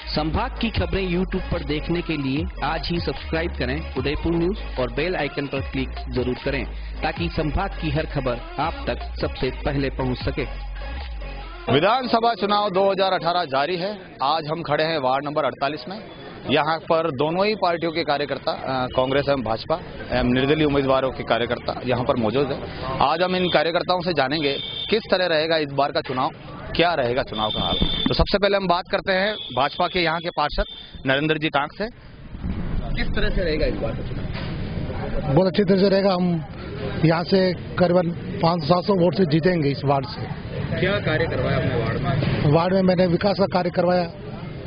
संभाग की खबरें यूट्यूब पर देखने के लिए आज ही सब्सक्राइब करें उदयपुर न्यूज और बेल आइकन पर क्लिक जरूर करें ताकि संभाग की हर खबर आप तक सबसे पहले पहुंच सके। विधानसभा चुनाव 2018 जारी है। आज हम खड़े हैं वार्ड नंबर 48 में। यहाँ पर दोनों ही पार्टियों के कार्यकर्ता, कांग्रेस एवं भाजपा एवं निर्दलीय उम्मीदवारों के कार्यकर्ता यहाँ पर मौजूद है। आज हम इन कार्यकर्ताओं से जानेंगे किस तरह रहेगा इस बार का चुनाव, क्या रहेगा चुनाव का हाल। तो सबसे पहले हम बात करते हैं भाजपा के यहाँ के पार्षद नरेंद्र जी टांक से। किस तरह से रहेगा इस बार का चुनाव? बहुत अच्छी तरह से रहेगा। हम यहाँ से करीबन 500-700 वोट से जीतेंगे इस वार्ड से। क्या कार्य करवाया अपने वार्ड में? वार्ड में मैंने विकास का कार्य करवाया,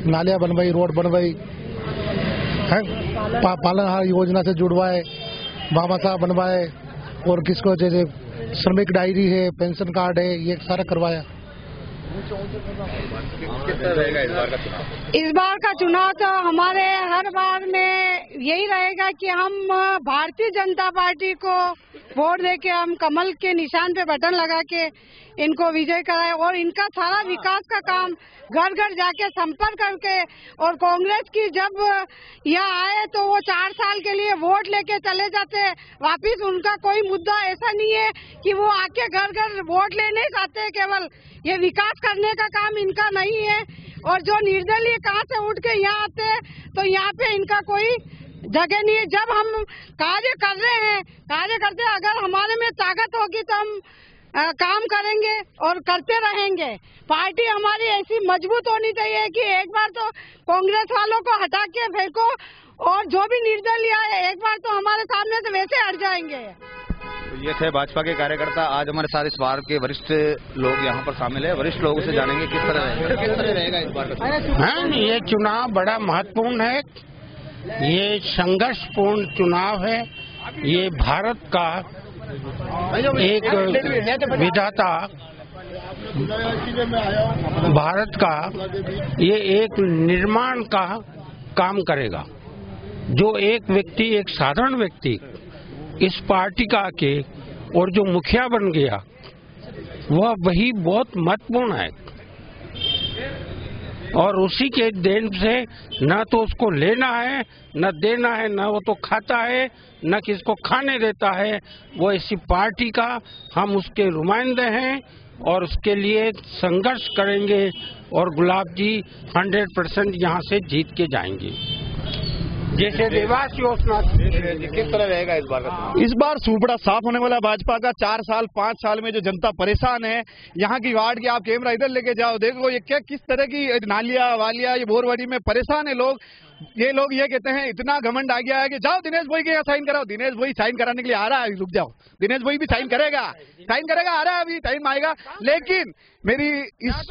नालियाँ बनवाई, रोड बनवाई है, पालनहार योजना से जुड़वाए, भामाशाह बनवाए और किसको जैसे श्रमिक डायरी है, पेंशन कार्ड है, ये सारा करवाया। किस तरह रहेगा इस बार का चुनाव? इस बार का चुनाव तो हमारे हर बार में यही रहेगा कि हम भारतीय जनता पार्टी को वोट देके हम कमल के निशान पे बटन लगा के इनको विजय कराए और इनका सारा विकास का काम घर घर जाके संपर्क करके, और कांग्रेस की जब यहाँ आए तो वो 4 साल के लिए वोट लेके चले जाते वापिस। उनका कोई मुद्दा ऐसा नहीं है कि वो आके घर घर वोट लेने जाते, केवल ये विकास करने का काम इनका नहीं है। और जो निर्दलीय कहाँ से उठ के यहाँ आते तो यहाँ पे इनका कोई जगह नहीं है। जब हम कार्य कर रहे हैं, कार्य करते, अगर हमारे में ताकत होगी तो हम काम करेंगे और करते रहेंगे। पार्टी हमारी ऐसी मजबूत होनी चाहिए कि एक बार तो कांग्रेस वालों को हटा के फेंको और जो भी निर्दलीय है एक बार तो हमारे सामने से वैसे हट जाएंगे। तो ये थे भाजपा के कार्यकर्ता। आज हमारे साथ इस बार के वरिष्ठ लोग यहाँ पर शामिल है। वरिष्ठ लोगों से जानेंगे किस तरह रहेगा इस बार का चुनाव। ये चुनाव बड़ा महत्वपूर्ण है, ये संघर्षपूर्ण चुनाव है। ये भारत का एक विधाता, भारत का ये एक निर्माण का काम करेगा। जो एक व्यक्ति, एक साधारण व्यक्ति इस पार्टी का आके और जो मुखिया बन गया, वही बहुत महत्वपूर्ण है। और उसी के देन से न तो उसको लेना है न देना है, न वो तो खाता है न किसको खाने देता है। वो ऐसी पार्टी का हम उसके नुमाइंदे हैं और उसके लिए संघर्ष करेंगे और गुलाब जी 100% यहाँ से जीत के जाएंगे। जैसे देवास योजना। किस तरह रहेगा इस बार का चुनाव? इस बार सूपड़ा साफ होने वाला भाजपा का। 4 साल 5 साल में जो जनता परेशान है, यहाँ की वार्ड की आप कैमरा इधर लेके जाओ, देखो ये क्या किस तरह की नालिया वालिया, ये बोरवाड़ी में परेशान है लोग। ये लोग ये कहते हैं, इतना घमंड आ गया है कि जाओ दिनेश भाई के यहाँ साइन कराओ। दिनेश भाई साइन कराने के लिए आ रहा है, रुक जाओ, दिनेश भाई भी साइन करेगा, आ रहा है, अभी टाइम आएगा। लेकिन मेरी इस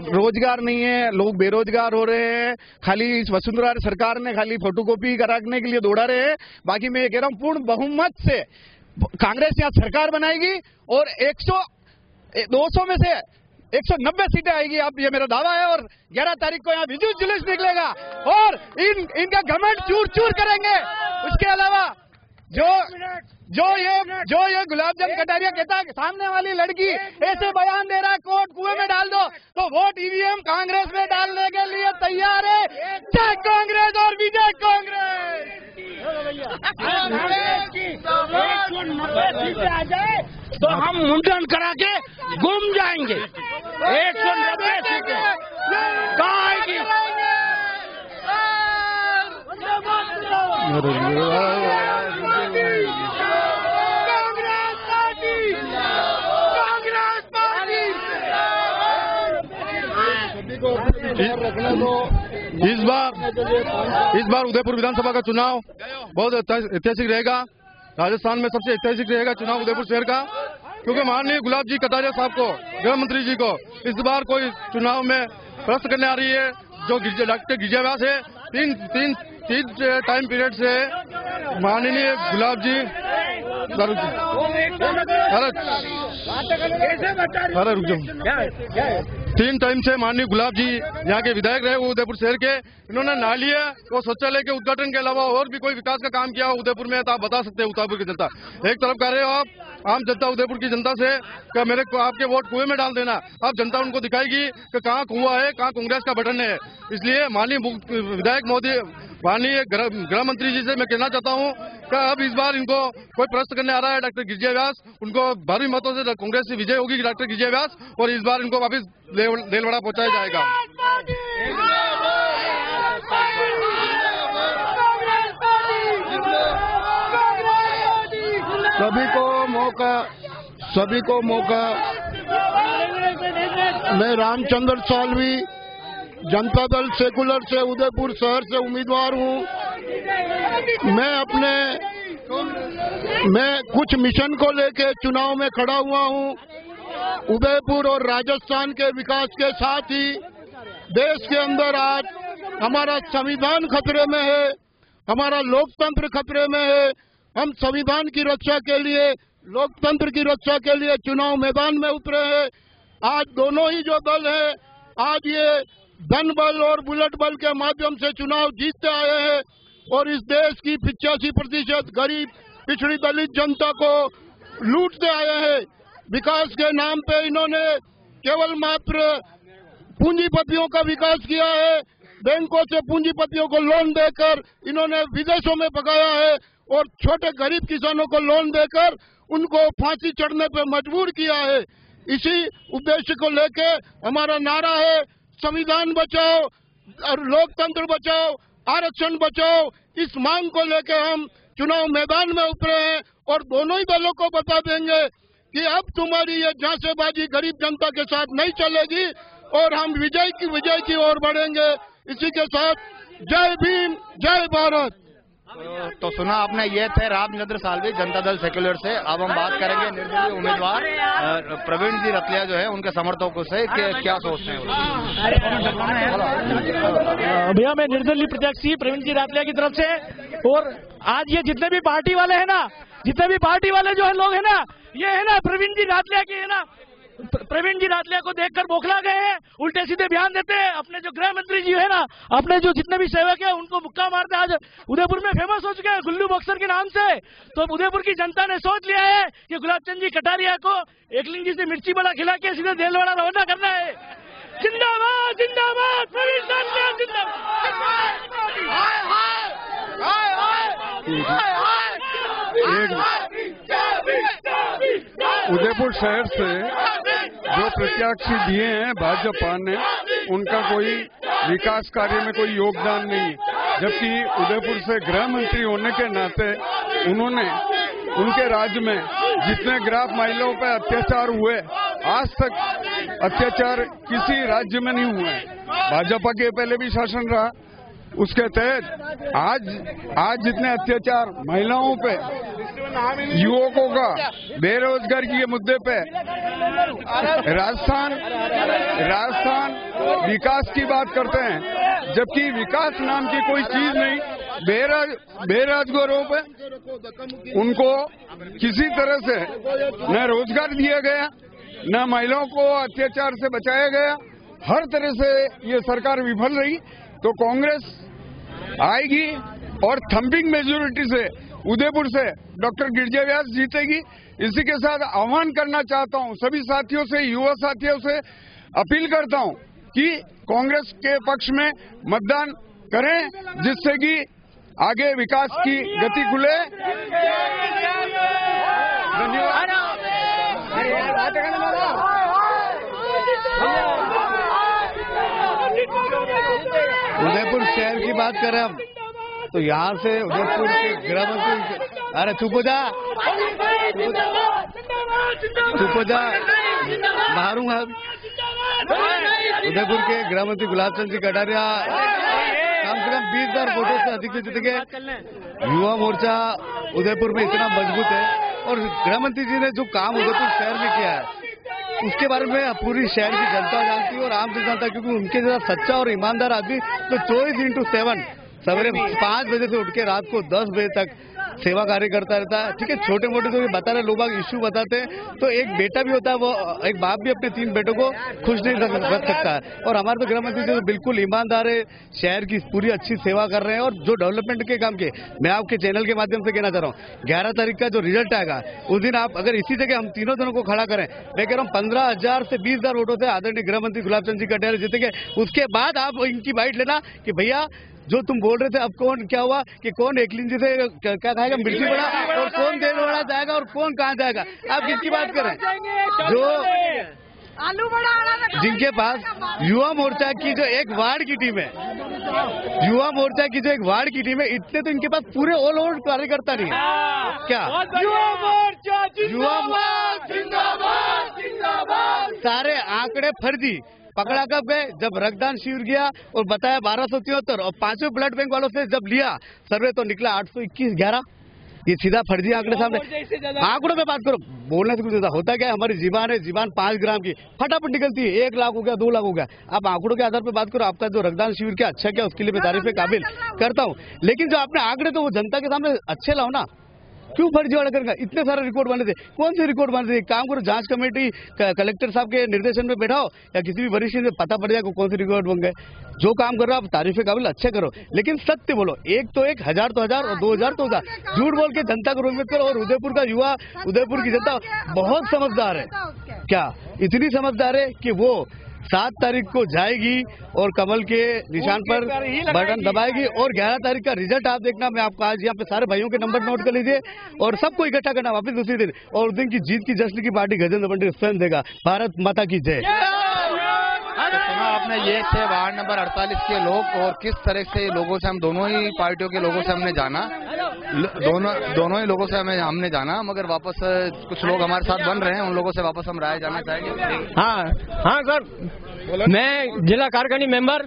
रोजगार नहीं है, लोग बेरोजगार हो रहे हैं। खाली इस वसुंधरा सरकार ने खाली फोटोकॉपी कराने के लिए दौड़ा रहे हैं। बाकी मैं ये कह रहा हूँ, पूर्ण बहुमत से कांग्रेस यहाँ सरकार बनाएगी और 200 में से 190 सीटें आएगी। अब ये मेरा दावा है। और 11 तारीख को यहाँ विजय जुलूस निकलेगा और इनका घमंड चूर चूर करेंगे। उसके अलावा जो ये गुलाब जंग कटारिया कहता है कि सामने वाली लड़की ऐसे बयान दे रहा है कोर्ट कुएं में डाल दो, तो वोट ईवीएम कांग्रेस में डालने के लिए तैयार है। जय कांग्रेस और विजय कांग्रेस। 190 आ जाए तो हम मुंडन करा के घूम जाएंगे। 190 सीटें कहाँ आएगी? इस बार उदयपुर विधानसभा का चुनाव बहुत ऐतिहासिक रहेगा। राजस्थान में सबसे ऐतिहासिक रहेगा चुनाव उदयपुर शहर का, क्योंकि माननीय गुलाब जी कटारिया साहब को, गृह मंत्री जी को इस बार कोई चुनाव में प्रश्न करने आ रही है। जो डॉक्टर गिरिजाव्यास है, तीन टाइम पीरियड से माननीय गुलाब जी रुक जाओ 3 टाइम से माननीय गुलाब जी यहाँ के विधायक रहे उदयपुर शहर के। इन्होंने नालिया और शौचालय के उद्घाटन के अलावा और भी कोई विकास का काम किया उदयपुर में, तो आप बता सकते हैं उदयपुर की जनता। एक तरफ कह रहे हो आप आम जनता उदयपुर की जनता से कि मेरे को आपके वोट कुएं में डाल देना। अब जनता उनको दिखाएगी कि कहाँ कुआं है, कहाँ कांग्रेस का बटन है। इसलिए माननीय विधायक मोदी, माननीय गृह मंत्री जी से मैं कहना चाहता हूँ कि अब इस बार इनको कोई प्रश्न करने आ रहा है डॉक्टर गिरिजा व्यास, उनको भारी मतों से कांग्रेस की विजय होगी डॉक्टर गिरिजा व्यास, और इस बार इनको वापस देलवाड़ा पहुंचाया जाएगा। सभी को मौका। मैं रामचंद्र सालवी, जनता दल सेकुलर से उदयपुर शहर से उम्मीदवार हूं। मैं कुछ मिशन को लेके चुनाव में खड़ा हुआ हूं। उदयपुर और राजस्थान के विकास के साथ ही देश के अंदर आज हमारा संविधान खतरे में है, हमारा लोकतंत्र खतरे में है। हम संविधान की रक्षा के लिए, लोकतंत्र की रक्षा के लिए चुनाव मैदान में उतरे हैं। आज दोनों ही जो दल है, आज ये धन बल और बुलेट बल के माध्यम से चुनाव जीतते आए हैं और इस देश की 85% गरीब पिछड़ी दलित जनता को लूटते आए हैं। विकास के नाम पे इन्होंने केवल मात्र पूंजीपतियों का विकास किया है। बैंकों से पूंजीपतियों को लोन देकर इन्होंने विदेशों में भगाया है और छोटे गरीब किसानों को लोन देकर उनको फांसी चढ़ने पर मजबूर किया है। इसी उद्देश्य को लेके हमारा नारा है, संविधान बचाओ और लोकतंत्र बचाओ, आरक्षण बचाओ। इस मांग को लेके हम चुनाव मैदान में उतरे हैं और दोनों ही दलों को बता देंगे कि अब तुम्हारी ये झांसेबाजी गरीब जनता के साथ नहीं चलेगी और हम विजय की ओर बढ़ेंगे। इसी के साथ जय भीम, जय भारत। तो सुना आपने, ये थे रामचंद्र सालवी, जनता दल सेक्युलर से। अब हम बात करेंगे निर्दलीय उम्मीदवार प्रवीण जी रतलिया जो है उनके समर्थकों से कि क्या सोचते हैं। भैया मैं निर्दलीय प्रत्याशी प्रवीण जी रतलिया की तरफ से, और आज ये जितने भी पार्टी वाले हैं ना, जितने भी पार्टी वाले जो है लोग है ना, ये है ना प्रवीण जी रतलिया की है ना, प्रवीण जी रतलिया को देखकर बौखला गए हैं, उल्टे सीधे बयान देते हैं। अपने जो गृह मंत्री जी है ना, अपने जो जितने भी सेवक है उनको मुक्का मारते आज उदयपुर में फेमस हो चुके हैं गुल्लू बॉक्सर के नाम से। तो उदयपुर की जनता ने सोच लिया है कि गुलाब चंद जी कटारिया को एकलिंग जी से मिर्ची बड़ा खिला के सीधे देलवाड़ा रवाना करना है। जिंदाबाद जिंदाबाद प्रवीण रतलिया उदयपुर शहर से जो प्रत्याशी दिए हैं भाजपा ने, उनका कोई विकास कार्य में कोई योगदान नहीं, जबकि उदयपुर से गृह मंत्री होने के नाते उन्होंने उनके राज्य में जितने ग्राफ महिलाओं पर अत्याचार हुए, आज तक अत्याचार किसी राज्य में नहीं हुए। भाजपा के पहले भी शासन रहा, उसके तहत आज जितने अत्याचार महिलाओं पे, युवकों का बेरोजगारी के मुद्दे पे, राजस्थान विकास की बात करते हैं, जबकि विकास नाम की कोई चीज नहीं। बेरोजगारों पे उनको किसी तरह से न रोजगार दिया गया, न महिलाओं को अत्याचार से बचाया गया। हर तरह से ये सरकार विफल रही। तो कांग्रेस आएगी और थंपिंग मेजोरिटी से उदयपुर से डॉक्टर गिरिजा व्यास जीतेगी। इसी के साथ आह्वान करना चाहता हूं सभी साथियों से, युवा साथियों से अपील करता हूं कि कांग्रेस के पक्ष में मतदान करें, जिससे कि आगे विकास की गति खुले। धन्यवाद। उदयपुर शहर की बात करें हम, तो यहाँ से उदयपुर के गृह मंत्री, अरे चुप हो जा, मारूंगा। उदयपुर के गृह मंत्री गुलाब चंद जी कटारिया कम से कम 20,000 वोटों से अधिक जीत गए। युवा मोर्चा उदयपुर में इतना मजबूत है और गृह मंत्री जी ने जो काम उदयपुर शहर में किया है उसके बारे में पूरी शहर की जनता जानती है और आम जनता, क्योंकि उनके जैसा सच्चा और ईमानदार आदमी तो 24x7 सवेरे 5 बजे से उठ के रात को 10 बजे तक सेवा कार्य करता रहता है। ठीक है, छोटे मोटे तो ये बता रहे लोग इश्यू बताते हैं, तो एक बेटा भी होता है, वो एक बाप भी अपने 3 बेटों को खुश नहीं रख सकता है। और हमारे तो गृह मंत्री जो बिल्कुल ईमानदार है, शहर की पूरी अच्छी सेवा कर रहे हैं और जो डेवलपमेंट के काम के मैं आपके चैनल के माध्यम से कहना चाह रहा हूँ, 11 तारीख का जो रिजल्ट आएगा उस दिन आप अगर इसी जगह हम तीनों जनों को खड़ा करें, मैं कह रहा हूँ 15,000 से 20,000 वोटों से आदरणीय गृह मंत्री गुलाब चंद जी कटारिया जीतेंगे। उसके बाद आप इनकी बाइट लेना कि भैया जो तुम बोल रहे थे अब कौन क्या हुआ कि कौन एक लिंजी से क्या खाएगा मिर्ची बड़ा और कौन तेल बड़ा जाएगा और कौन कहाँ जाएगा, आप किसकी बात करें? जो आलू बड़ा जिनके पास युवा मोर्चा की जो एक वार्ड की टीम है, युवा मोर्चा की जो एक वार्ड की टीम है, इतने तो इनके पास पूरे ऑल ओवर कार्यकर्ता नहीं है क्या? युवा मोर्चा जिंदाबाद, सारे आंकड़े फर्जी। पकड़ा कब गए? जब रक्तदान शिविर गया और बताया 1273 और 5वें ब्लड बैंक वालों से जब लिया सर्वे तो निकला 821-11। ये सीधा फर्जी आंकड़े सामने। आंकड़ों में बात करो, बोलने से कुछ होता क्या है? हमारी जीवान है, जीवान 5 ग्राम की फटाफट निकलती है, 1 लाख हो गया, 2 लाख हो गया। आप आंकड़ों के आधार पर बात करो, आपका जो रक्तदान शिविर क्या अच्छा क्या, उसके लिए मैं तारीफ काबिल करता हूँ, लेकिन जो आपने आंकड़े तो वो जनता के सामने अच्छे लाओ ना। क्यों फर्जीवाड़ा करेगा? इतने सारे रिकॉर्ड बने थे, कौन से रिकॉर्ड बने थे? काम करो, जांच कमेटी कलेक्टर साहब के निर्देशन में बैठाओ या किसी भी वरिष्ठ से पता पड़ जाएगा कौन से रिकॉर्ड बन गए। जो काम कर रहे हो आप तारीफे काबिल अच्छे करो, लेकिन सत्य बोलो। 1 तो 1, 1000 तो 1000 और 2000 तो 2000। झूठ बोल के जनता को रोमित करो। और उदयपुर का युवा, उदयपुर की जनता बहुत समझदार है। क्या इतनी समझदार है कि वो 7 तारीख को जाएगी और कमल के निशान पर बटन दबाएगी और 11 तारीख का रिजल्ट आप देखना। मैं आपको आज यहाँ पे सारे भाइयों के नंबर नोट कर लीजिए और सबको इकट्ठा करना वापस दूसरी दिन, और उस दिन की जीत की जश्न की पार्टी गजेंद्र बंटी स्वयं देगा। भारत माता की जय। तो सुना आपने, ये थे वार्ड नंबर 48 के लोग और किस तरह से लोगों से हम दोनों ही पार्टियों के लोगों से हमने जाना, दोनों ही लोगों से हमने जाना, मगर वापस कुछ लोग हमारे साथ बन रहे हैं, उन लोगों से वापस हम राय जानना चाहेंगे। हाँ सर, मैं जिला कार्यकारिणी मेंबर,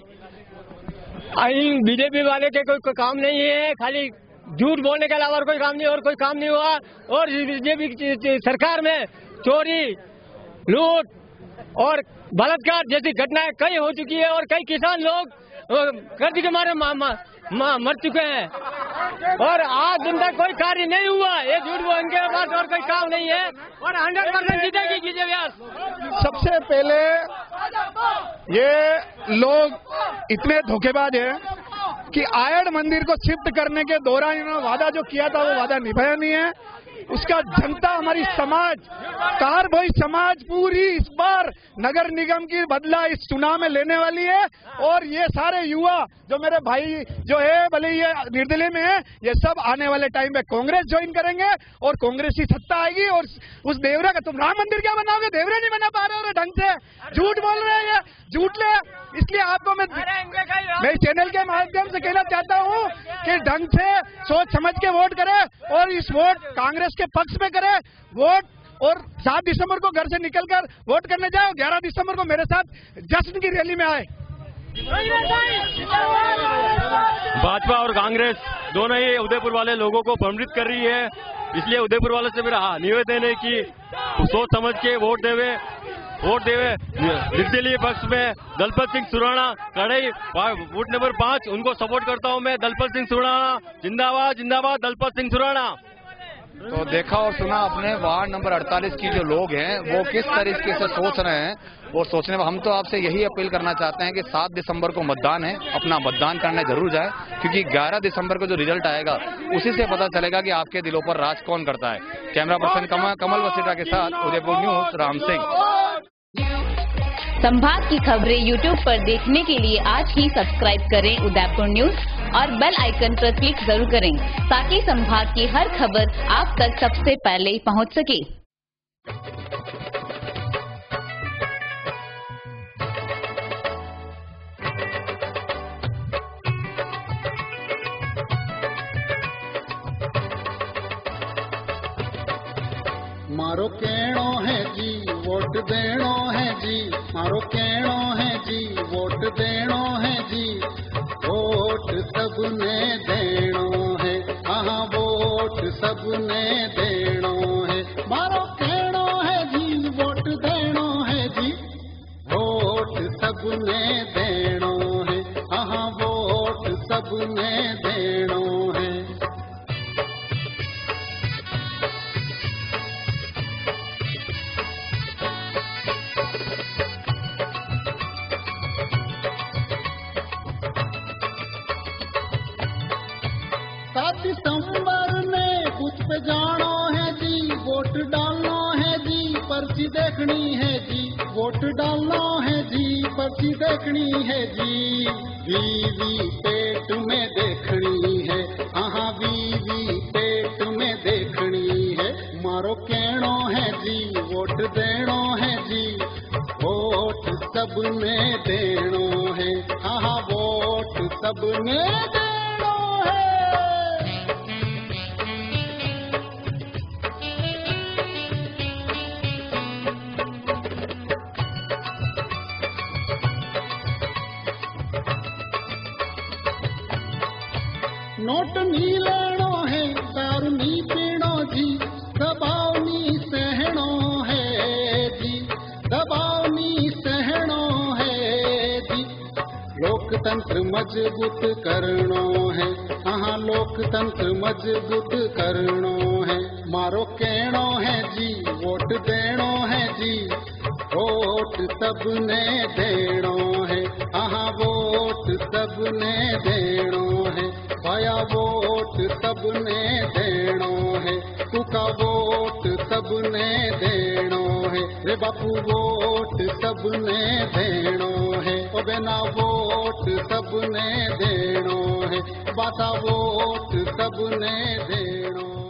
बीजेपी वाले के कोई काम नहीं है, खाली झूठ बोलने के अलावा और कोई काम नहीं, और कोई काम नहीं हुआ। और बीजेपी सरकार में चोरी, लूट और बलात्कार जैसी घटनाएं कई हो चुकी है और कई किसान लोग कर्ज के मारे मर चुके हैं और आज दिन तक कोई कार्य नहीं हुआ। ये झूठ वो इनके पास और कोई काम नहीं है और 100% जीतेगी बीजेपी। सबसे पहले ये लोग इतने धोखेबाज हैं कि आयड मंदिर को शिफ्ट करने के दौरान इन्होंने वादा जो किया था वो वादा निभाया नहीं है। उसका जनता, हमारी समाज, कारभोई समाज पूरी इस बार नगर निगम की बदला इस चुनाव में लेने वाली है। और ये सारे युवा जो मेरे भाई जो है, भले ये निर्दलीय में है, ये सब आने वाले टाइम में कांग्रेस ज्वाइन करेंगे और कांग्रेस की सत्ता आएगी। और उस देवरा का तुम राम मंदिर क्या बनाओगे? देवरा नहीं बना पा रहे हो ढंग से, झूठ बोल रहे हैं, झूठ ले। इसलिए आपको मैं चैनल के माध्यम से कहना चाहता हूँ कि ढंग से सोच समझ के वोट करें और इस वोट कांग्रेस के पक्ष में करें वोट। और 7 दिसंबर को घर से निकलकर वोट करने जाओ, 11 दिसंबर को मेरे साथ जश्न की रैली में आए। भाजपा और कांग्रेस दोनों ही उदयपुर वाले लोगों को भ्रमित कर रही है, इसलिए उदयपुर वालों से मेरा निवेदन है कि सोच समझ के वोट देवे। निर्दलीय पक्ष में दलपत सिंह सुराणा कड़ई, वोट नंबर 5, उनको सपोर्ट करता हूं मैं। दलपत सिंह सुराणा जिंदाबाद, जिंदाबाद दलपत सिंह सुराणा। तो देखा और सुना अपने वार्ड नंबर 48 की जो लोग हैं वो किस तरीके से सोच रहे हैं और सोचने में हम तो आपसे यही अपील करना चाहते हैं कि 7 दिसंबर को मतदान है, अपना मतदान करने जरूर जाए, क्योंकि 11 दिसंबर को जो रिजल्ट आएगा उसी से पता चलेगा कि आपके दिलों पर राज कौन करता है। कैमरा पर्सन कमल वसीटा के साथ उदयपुर न्यूज राम सिंह। संभाग की खबरें यूट्यूब पर देखने के लिए आज ही सब्सक्राइब करें उदयपुर न्यूज और बेल आइकन पर क्लिक जरूर करें ताकि संभाग की हर खबर आप तक सबसे पहले पहुंच सके। मारो कहणो है जी वोट देणो है जी, मारो कहणो है जी वोट देणो है जी, वोट सबने देणो है, हाँ वोट सबने देणो है। मारो कहणो है जी वोट देणो है जी, वोट सबने देणो है, हाँ वोट सबने देणो है। दिसंबर ने बूथ पे जाना है जी, वोट डालना है जी, पर्ची देखनी है जी, वोट डालना है जी, पर्ची देखनी है जी। वीवी पेट में देखनी है, हाँ वीवी पेट में देखनी है। मारो कहनो है जी, वोट देनो है जी, वोट सबने देनो है, हाँ वोट सबने देनो है। नोट नी लेनो है, दारू नी पीनो जी, दबाव नी सहनो है जी, दबाव नी सहनो है जी। लोकतंत्र मजबूत करनो है, हाँ लोकतंत्र मजबूत करनो है। मारो कहनो है जी, वोट देनो है जी, वोट सबने देनो है, हाँ वोट सबने देनो है। भाया वोट सबने देनो है, तुका वोट सबने देनो है। रे बापू वोट सबने देनो है, ओ बेना वोट सबने देनो है, बाता वोट सबने देनो।